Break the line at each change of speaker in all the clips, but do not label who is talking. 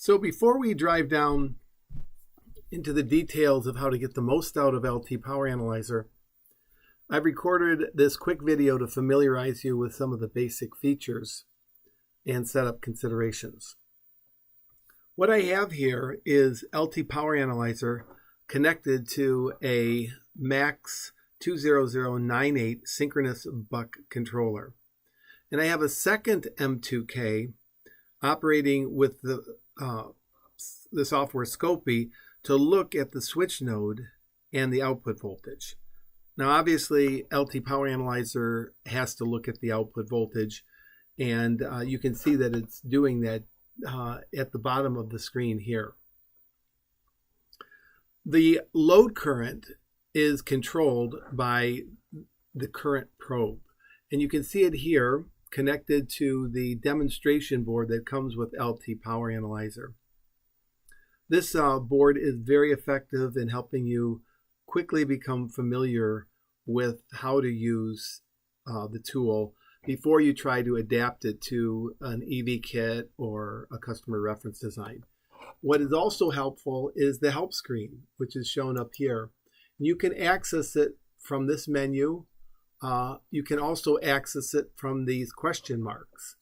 So before we drive down into the details of how to get the most out of LTPowerAnalyzer, I've recorded this quick video to familiarize you with some of the basic features and setup considerations. What I have here is LTPowerAnalyzer connected to a MAX 20098 synchronous buck controller. And I have a second M2K operating with the software Scopy to look at the switch node and the output voltage. Now obviously LTPowerAnalyzer has to look at the output voltage, and you can see that it's doing that at the bottom of the screen here. The load current is controlled by the current probe, and you can see it here connected to the demonstration board that comes with LTPowerAnalyzer. This board is very effective in helping you quickly become familiar with how to use the tool before you try to adapt it to an EV kit or a customer reference design. What is also helpful is the help screen, which is shown up here. You can access it from this menu. You can also access it from these question marks.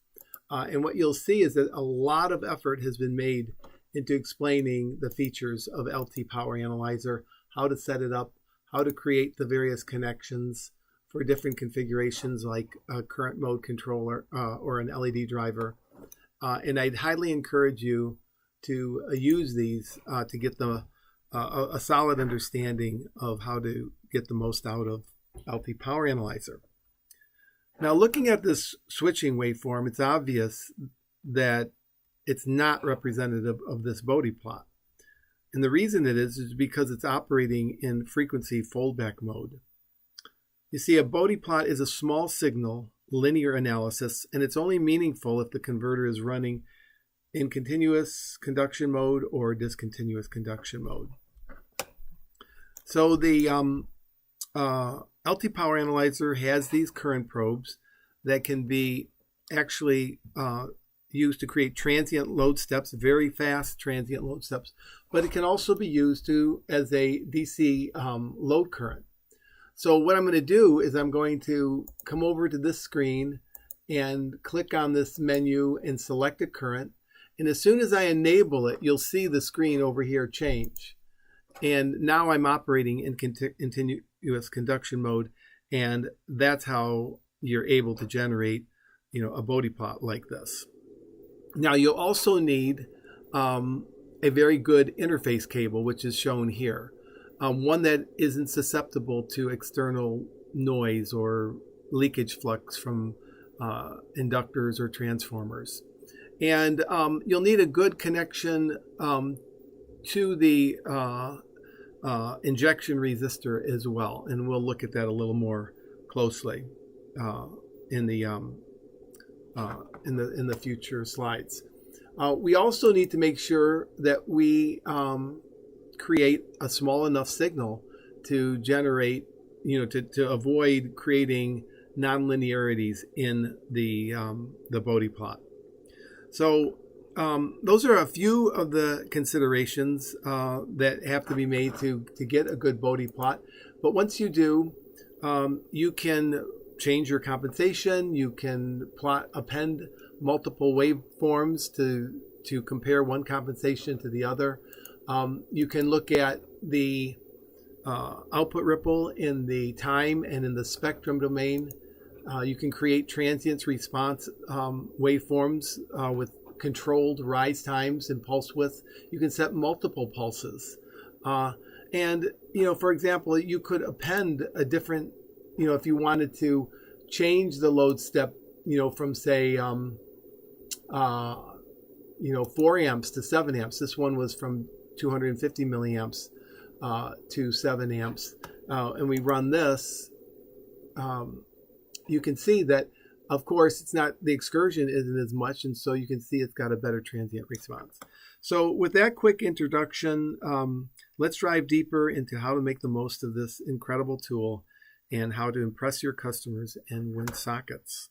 And what you'll see is that a lot of effort has been made into explaining the features of LTPowerAnalyzer, how to set it up, how to create the various connections for different configurations like a current mode controller or an LED driver. And I'd highly encourage you to use these to get a solid understanding of how to get the most out of LTPowerAnalyzer. Now, looking at this switching waveform, it's obvious that it's not representative of this Bodhi plot. And the reason it is because it's operating in frequency foldback mode. You see, a Bodhi plot is a small signal linear analysis, and it's only meaningful if the converter is running in continuous conduction mode or discontinuous conduction mode. So the LTPowerAnalyzer has these current probes that can be actually used to create transient load steps, very fast transient load steps, but it can also be used as a DC load current. So what I'm going to do is I'm going to come over to this screen and click on this menu and select a current. And as soon as I enable it, you'll see the screen over here change. And now I'm operating in continuous conduction mode, and that's how you're able to generate, a Bodhi plot like this. Now you'll also need a very good interface cable, which is shown here. One that isn't susceptible to external noise or leakage flux from inductors or transformers. And you'll need a good connection to the injection resistor as well, and we'll look at that a little more closely in the future slides. We also need to make sure that we create a small enough signal to generate, to avoid creating nonlinearities in the Bodhi plot. So those are a few of the considerations that have to be made to get a good Bodhi plot. But once you do, you can change your compensation. You can append multiple waveforms to compare one compensation to the other. You can look at the output ripple in the time and in the spectrum domain. You can create transients response waveforms with controlled rise times and pulse width. You can set multiple pulses. And, for example, you could append a different, if you wanted to change the load step, from say, 4 amps to 7 amps. This one was from 250 milliamps to 7 amps. And we run this. You can see that, of course, the excursion isn't as much, and so you can see it's got a better transient response. So with that quick introduction, let's dive deeper into how to make the most of this incredible tool and how to impress your customers and win sockets.